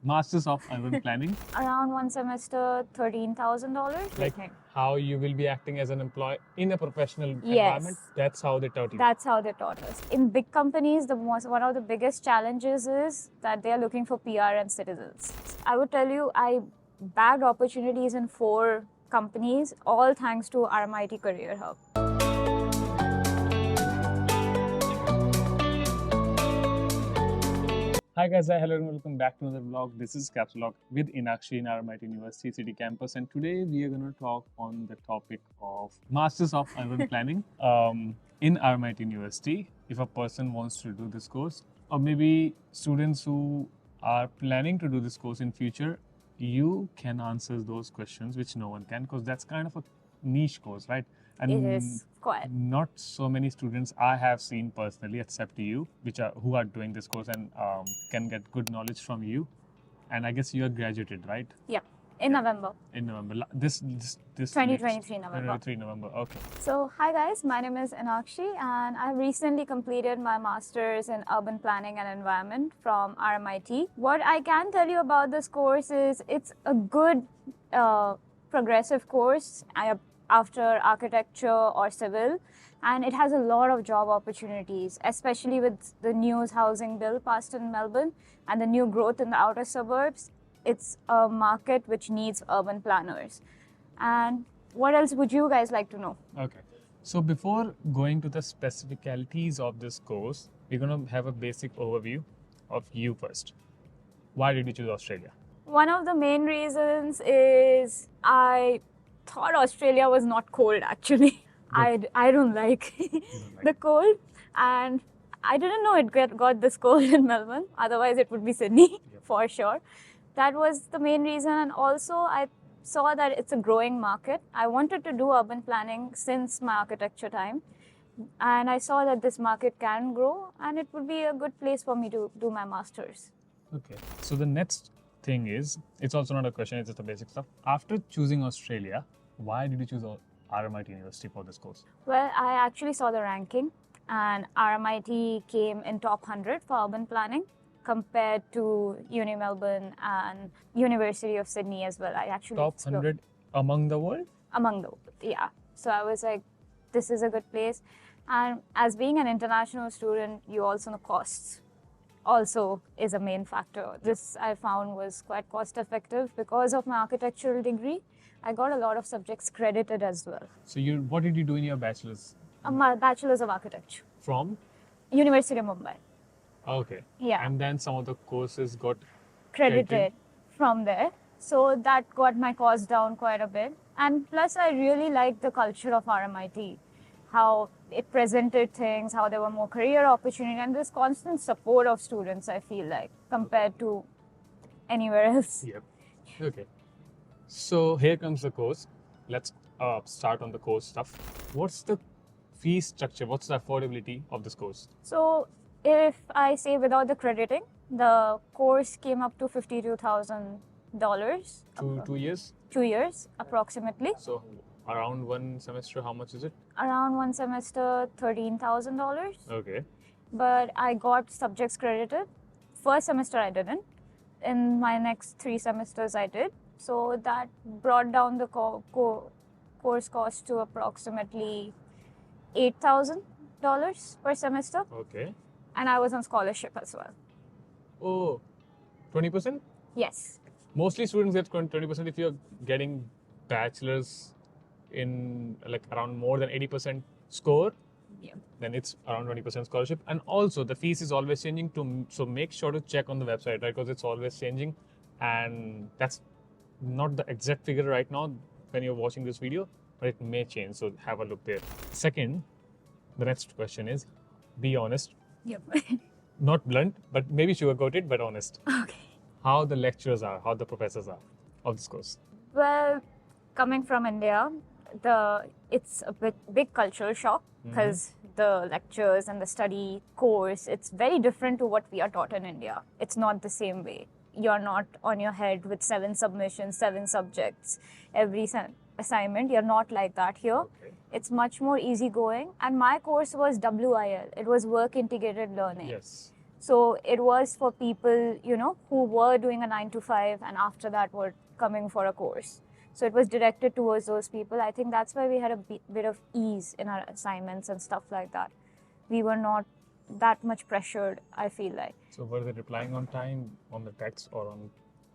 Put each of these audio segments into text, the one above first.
Masters of Urban Planning. Around one semester, $13,000. Like I think. how you will be acting as an employee in a professional Yes. environment. That's how they taught you. That's how they taught us. In big companies, one of the biggest challenges is that they are looking for PR and citizens. I would tell you, I bagged opportunities in 4 companies, all thanks to RMIT Career Hub. Hi guys, hello and welcome back to another vlog. This is Capsulog with Inakshi in RMIT University City Campus, and today we are going to talk on the topic of Masters of Urban Planning in RMIT University. If a person wants to do this course, or maybe students who are planning to do this course in future, you can answer those questions which no one can, because that's kind of a niche course, right? And It is quite. not so many students I have seen personally, except you, who are doing this course and can get good knowledge from you. And I guess you are graduated, right? Yeah, in November. In November. This 2023 November. 2023 November. Okay. So, hi guys, my name is Inakshi, and I recently completed my master's in urban planning and environment from RMIT. What I can tell you about this course is it's a good progressive course after architecture or civil, and it has a lot of job opportunities, especially with the new housing bill passed in Melbourne and the new growth in the outer suburbs. It's a market which needs urban planners. And what else would you guys like to know? Okay. So before going to the specificalities of this course, we're going to have a basic overview of you first. Why did you choose Australia? One of the main reasons is I thought Australia was not cold actually. I don't like the cold, and I didn't know it got this cold in Melbourne. Otherwise, it would be Sydney for sure. That was the main reason, and also I saw that it's a growing market. I wanted to do urban planning since my architecture time, and I saw that this market can grow, and it would be a good place for me to do my master's. Okay. So the next thing is, it's also not a question, it's just the basic stuff. After choosing Australia, why did you choose RMIT University for this course? Well, I actually saw the ranking, and RMIT came in top 100 for urban planning compared to Uni Melbourne and University of Sydney as well. I actually top 100 among the world? Among the world, yeah. So I was like, this is a good place. And as being an international student, you also know costs also is a main factor. This I found was quite cost effective. Because of my architectural degree, I got a lot of subjects credited as well. So what did you do in your bachelor's? My bachelor's of architecture. From? University of Mumbai. Okay. Yeah. And then some of the courses got credited from there. So that got my cost down quite a bit. And plus, I really liked the culture of RMIT, how it presented things, how there were more career opportunities, and this constant support of students, I feel like, compared to anywhere else. Yep. Okay. So here comes the course. Let's start on the course stuff. What's the fee structure? What's the affordability of this course? So if I say without the crediting, the course came up to $52,000. 2 years? 2 years, approximately. So around one semester, how much is it? Around one semester, $13,000. Okay. But I got subjects credited. First semester I didn't. In my next 3 semesters I did. So that brought down the course cost to approximately $8,000 per semester. Okay. And I was on scholarship as well. Oh, 20%? Yes. Mostly students get 20% if you're getting bachelor's in like around more than 80% score. Yeah. Then it's around 20% scholarship. And also the fees is always changing so make sure to check on the website, right? Because it's always changing, and that's not the exact figure right now when you're watching this video, but it may change, so have a look there. Second, the next question is, be honest. Yep. Not blunt, but maybe sugar-coated, but honest. Okay. How the lecturers are, how the professors are of this course. Well, coming from India, it's a big cultural shock, because the lectures and the study course, it's very different to what we are taught in India. It's not the same way. You're not on your head with 7 submissions, 7 subjects, every assignment. You're not like that here. Okay. It's much more easygoing. And my course was WIL. It was Work Integrated Learning. Yes. So it was for people, you know, who were doing a 9 to 5 and after that were coming for a course. So it was directed towards those people. I think that's why we had a bit of ease in our assignments and stuff like that. We were not that much pressured, I feel like. So were they replying on time on the text or on?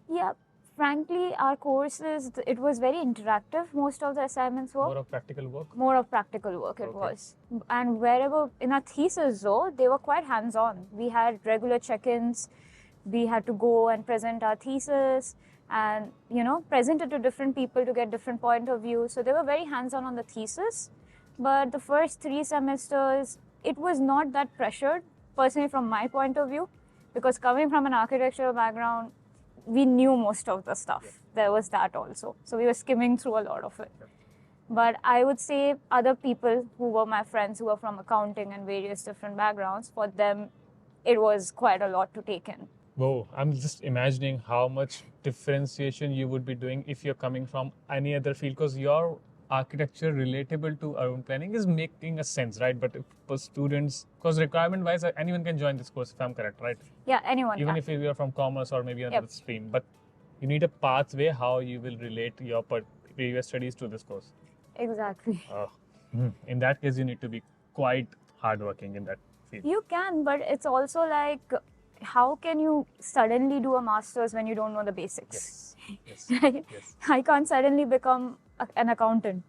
Yeah, frankly, our courses, it was very interactive. Most of the assignments were More of practical work? more of practical work, it Okay. was. And wherever, in our thesis though, they were quite hands-on. We had regular check-ins. We had to go and present our thesis and, you know, present it to different people to get different point of view. So they were very hands-on on the thesis. But the first 3 semesters, it was not that pressured, personally from my point of view, because coming from an architectural background, we knew most of the stuff. Yeah. There was that also. So we were skimming through a lot of it. But I would say other people who were my friends who were from accounting and various different backgrounds, for them, it was quite a lot to take in. Whoa, I'm just imagining how much differentiation you would be doing if you're coming from any other field, because your architecture relatable to urban planning is making a sense, right? But if for students, because requirement wise, anyone can join this course if I'm correct, right? Yeah, anyone Even can. if you're from commerce or maybe another Yep. stream, but you need a pathway how you will relate your previous studies to this course. Exactly. In that case, you need to be quite hardworking in that field. You can, but it's also like, how can you suddenly do a master's when you don't know the basics? Yes. Right? Yes. I can't suddenly become an accountant.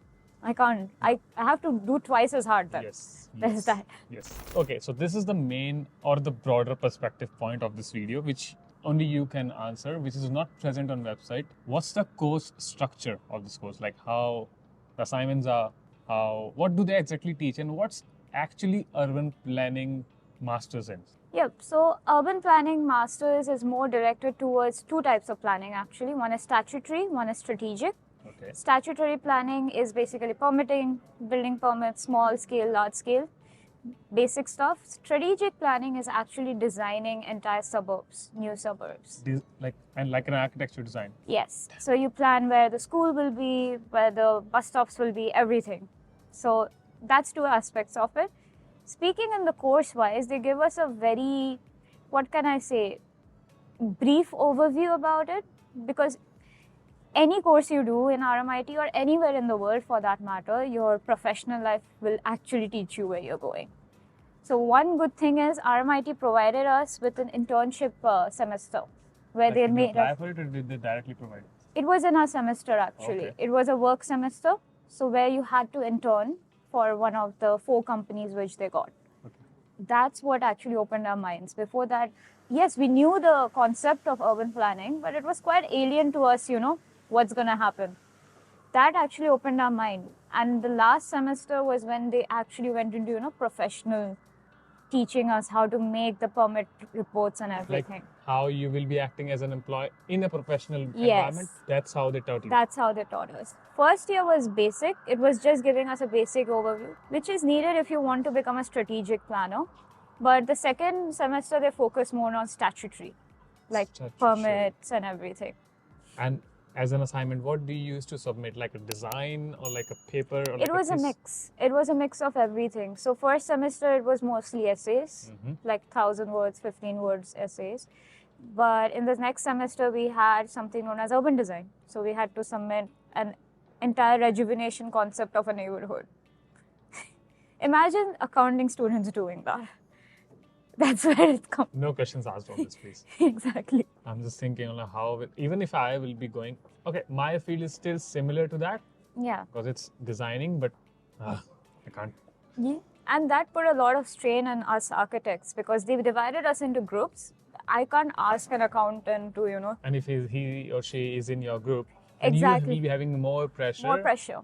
I can't. I have to do twice as hard then. Yes. There's that. Yes. Okay, so this is the main or the broader perspective point of this video, which only you can answer, which is not present on website. What's the course structure of this course? Like how the assignments are, what do they exactly teach, and what's actually urban planning masters in? Yep. So urban planning masters is more directed towards 2 types of planning actually. One is statutory, one is strategic. Okay. Statutory planning is basically permitting, building permits, small scale, large scale, basic stuff. Strategic planning is actually designing entire suburbs, new suburbs. Like an architecture design. Yes. So you plan where the school will be, where the bus stops will be, everything. So that's 2 aspects of it. Speaking in the course wise, they give us a very, what can I say, brief overview about it, because any course you do in RMIT or anywhere in the world for that matter, your professional life will actually teach you where you're going. So one good thing is RMIT provided us with an internship semester where they Did you made apply us. for it or did they directly provide it? It was in our semester actually. Okay. It was a work semester, so where you had to intern for one of the 4 companies which they got. Okay. That's what actually opened our minds. Before that, yes, we knew the concept of urban planning, but it was quite alien to us, you know, what's going to happen. That actually opened our mind. And the last semester was when they actually went into, you know, professional teaching us how to make the permit reports and Like everything. how you will be acting as an employee in a professional Yes. environment. That's how they taught you. That's how they taught us. First year was basic. It was just giving us a basic overview, which is needed if you want to become a strategic planner. But the second semester, they focus more on statutory, like Statutory. permits and everything. And as an assignment, what do you use to submit? Like a design or like a paper? Or like It was a mix. It was a mix of everything. So first semester, it was mostly essays, like 1,000 words, 15 words essays. But in the next semester, we had something known as urban design. So we had to submit an entire rejuvenation concept of a neighborhood. Imagine accounting students doing that. That's where it comes. No questions asked on this, please. Exactly. I'm just thinking on how, even if I will be going, okay, my field is still similar to that Yeah. because it's designing, but I can't. Yeah. And that put a lot of strain on us architects because they divided us into groups. I can't ask an accountant to, you know, And if he or she is in your group, then Exactly. you will be having more pressure. more pressure.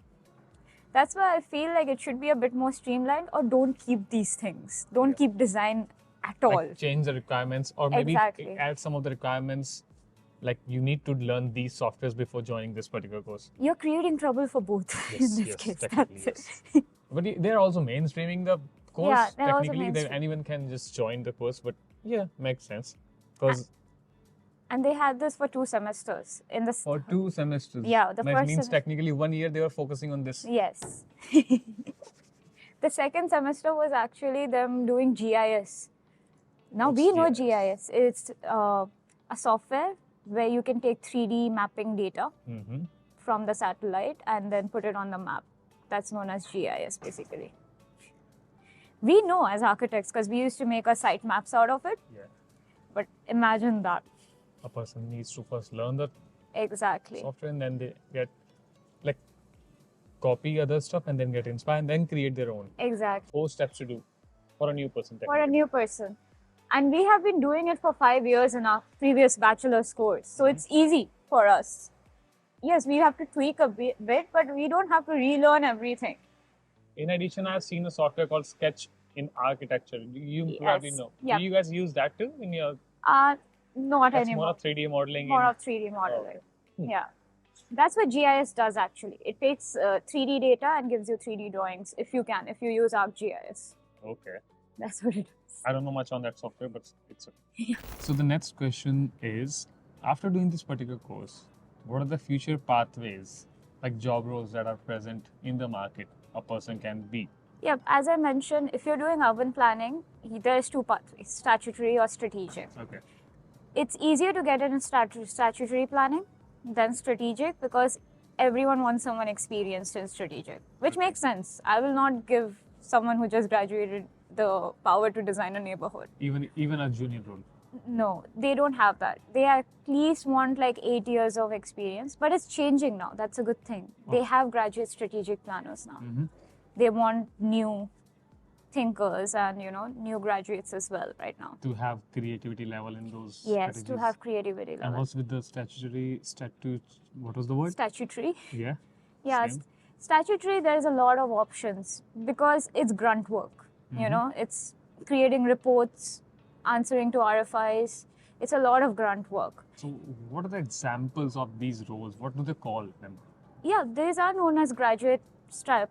That's why I feel like it should be a bit more streamlined, or don't keep these things. Don't keep design at all. Like change the requirements or maybe Exactly. add some of the requirements. Like you need to learn these softwares before joining this particular course. You're creating trouble for both Yes, in this yes, case. technically, That's yes. But they're also mainstreaming the course. Yeah, they're also Technically, mainstream. anyone can just join the course. But yeah, makes sense. Because And they had this for 2 semesters. In the for 2 semesters, Yeah, the that first means semester- technically 1 year they were focusing on this. Yes. The second semester was actually them doing GIS. Now What's we know GIS? GIS. It's a software where you can take 3D mapping data Mm-hmm. from the satellite and then put it on the map. That's known as GIS basically. We know as architects because we used to make our site maps out of it, Yeah. but imagine that. A person needs to first learn the Exactly. software and then they get like copy other stuff and then get inspired and then create their own. Exactly. 4 steps to do for a new person. For a new person. And we have been doing it for 5 years in our previous bachelor's course. So it's easy for us. Yes, we have to tweak a bit, but we don't have to relearn everything. In addition, I've seen a software called Sketch in Architecture. You probably Yes. know. Yeah. Do you guys use that too in your? Not That's more anymore. of 3D modeling. More in- of 3D modeling. okay. Hmm. Yeah. That's what GIS does actually. It takes 3D data and gives you 3D drawings if you use ArcGIS. Okay. That's what it is. I don't know much on that software, but it's okay. So the next question is, after doing this particular course, what are the future pathways, like job roles that are present in the market a person can be? Yeah, as I mentioned, if you're doing urban planning, there's 2 pathways, statutory or strategic. Okay. It's easier to get in statutory planning than strategic because everyone wants someone experienced in strategic, which makes sense. I will not give someone who just graduated the power to design a neighborhood. Even a junior role. No, they don't have that. They at least want like 8 years of experience, but it's changing now. That's a good thing. They have graduate strategic planners now. Mm-hmm. They want new thinkers and new graduates as well right now. To have creativity level in those. Yes, to strategies. have creativity And level. what's with the statute? What was the word? Statutory. Yeah. Yeah, Same. statutory, there's a lot of options because it's grunt work. It's creating reports, answering to RFIs. It's a lot of grunt work. So, what are the examples of these roles? What do they call them? Yeah, these are known as graduate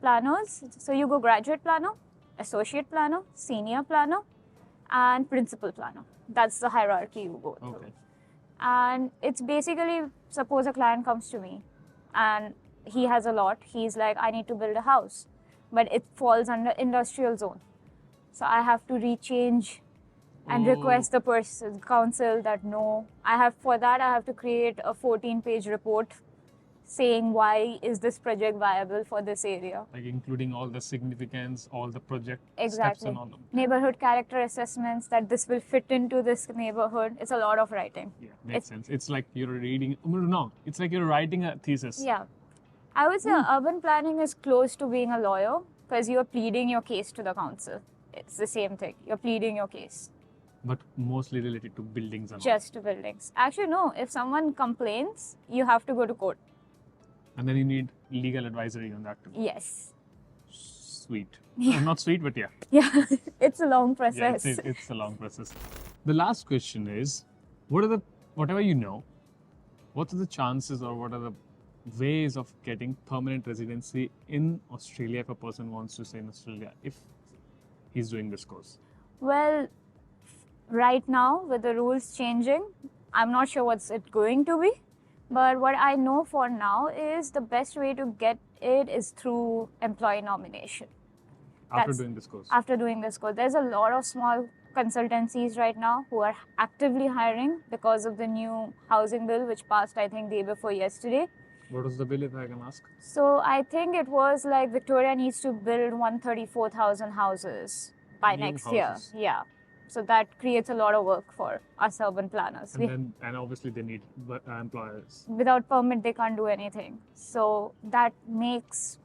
planners. So you go graduate planner, associate planner, senior planner, and principal planner. That's the hierarchy you go through. Okay. And it's basically, suppose a client comes to me and he has a lot. He's like, I need to build a house, but it falls under industrial zone. So I have to rechange and request the council that no. For that, I have to create a 14-page report saying why is this project viable for this area. Like including all the significance, all the project steps Exactly. and all them. Neighborhood character assessments that this will fit into this neighborhood. It's a lot of writing. Yeah, makes sense. It's like you're reading. No, it's like you're writing a thesis. Yeah. I would say urban planning is close to being a lawyer because you're pleading your case to the council. It's the same thing. You're pleading your case. But mostly related to buildings and all. Just to buildings. Actually, no. If someone complains, you have to go to court. And then you need legal advisory on that too. Yes. Sweet. Not sweet, but yeah. Yeah. It's a long Yeah, process. it's a long process. The last question is, whatever you know, what are the chances or what are the ways of getting permanent residency in Australia if a person wants to stay in Australia if he's doing this course? Well, right now, with the rules changing, I'm not sure what's it going to be. But what I know for now is the best way to get it is through employee nomination. After doing this course? After doing this course. There's a lot of small consultancies right now who are actively hiring because of the new housing bill, which passed, I think, day before yesterday. What was the bill, if I can ask? So I think it was like Victoria needs to build 134,000 houses by New next year. houses. Yeah. So that creates a lot of work for us urban planners. And obviously they need employers. Without permit, they can't do anything. So that makes,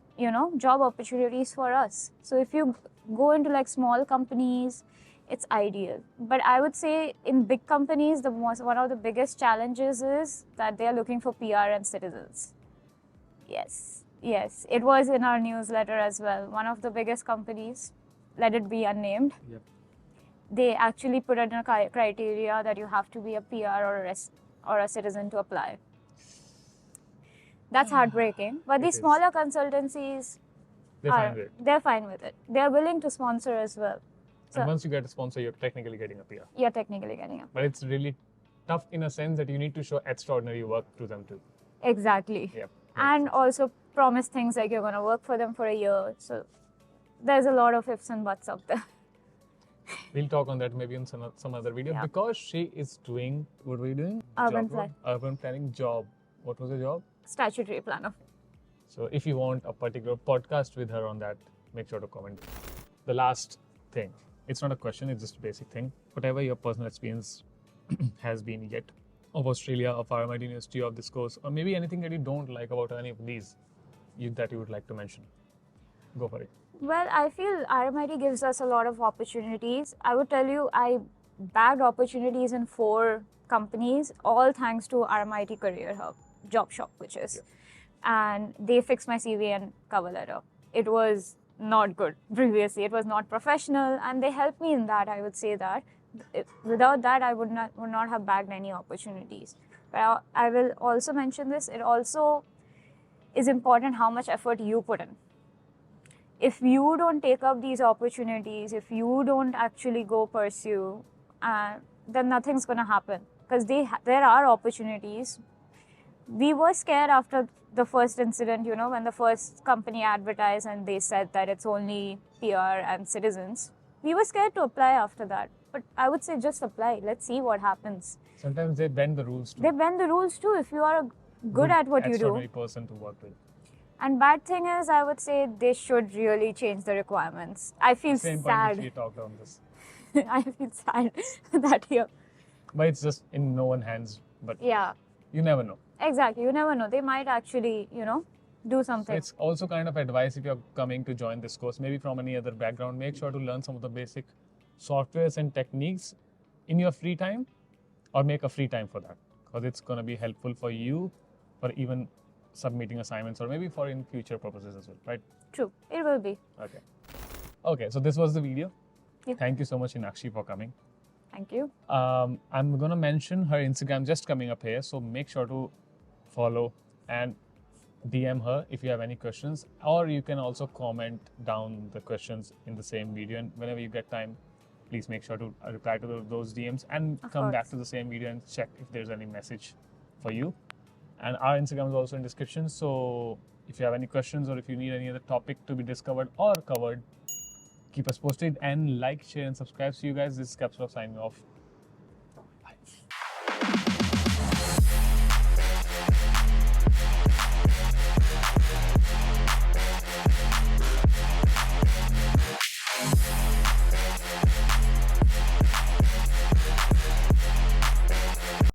job opportunities for us. So if you go into like small companies, it's ideal. But I would say in big companies, one of the biggest challenges is that they are looking for PR and citizens. Yes, it was in our newsletter as well. One of the biggest companies, let it be unnamed, Yep. they actually put in a criteria that you have to be a PR or a citizen to apply. That's heartbreaking. But It these is. smaller consultancies, They find it. they're fine with it. They're willing to sponsor as well. So And once you get a sponsor, you're technically getting a PR. you're technically getting it. But it's really tough in a sense that you need to show extraordinary work to them too. Exactly. Yep. And also promise things like you're going to work for them for a year. So there's a lot of ifs and buts up there. We'll talk on that maybe in some other video. Yeah. Because she is doing, what were you doing? Urban Job role? plan. Urban planning job. What was the job? Statutory planner. So if you want a particular podcast with her on that, make sure to comment. The last thing, it's not a question, it's just a basic thing. Whatever your personal experience has been yet of Australia, of RMIT University, of this course, or maybe anything that you don't like about any of these that you would like to mention. Go for it. Well, I feel RMIT gives us a lot of opportunities. I would tell you, I bagged opportunities in 4 companies, all thanks to RMIT Career Hub, Job Shop, which is. And they fixed my CV and cover letter. It was not good previously. It was not professional, and they helped me in that. I would say that without that, I would not have bagged any opportunities. But I will also mention this. It also is important how much effort you put in. If you don't take up these opportunities, if you don't actually go pursue, then nothing's going to happen. Because there are opportunities. We were scared after the first incident, when the first company advertised and they said that it's only PR and citizens. We were scared to apply after that. But I would say just apply. Let's see what happens. Sometimes they bend the rules too. They bend the rules too if you are good at what you do. Extraordinary person to work with. And bad thing is, I would say they should really change the requirements. I feel Same sad. point which we talked on this. I feel sad that here. But it's just in no one's hands. But Yeah, you never know. exactly. You never know. They might actually, do So something. it's also kind of advice if you're coming to join this course, maybe from any other background, make sure to learn some of the basic softwares and techniques in your free time, or make a free time for that, because it's going to be helpful for you for even submitting assignments, or maybe for in future purposes as well, right? True. It will be. Okay, so this was the video. Yeah. Thank you so much, Inakshi, for coming. Thank you. I'm going to mention her Instagram just coming up here, so make sure to follow and DM her if you have any questions, or you can also comment down the questions in the same video, and whenever you get time, please make sure to reply to those DMs and Of come back course. to the same video and check if there's any message for you. And our Instagram is also in description, so if you have any questions or if you need any other topic to be discovered or covered, keep us posted, and like, share and subscribe. See you guys. This is Capsule signing off.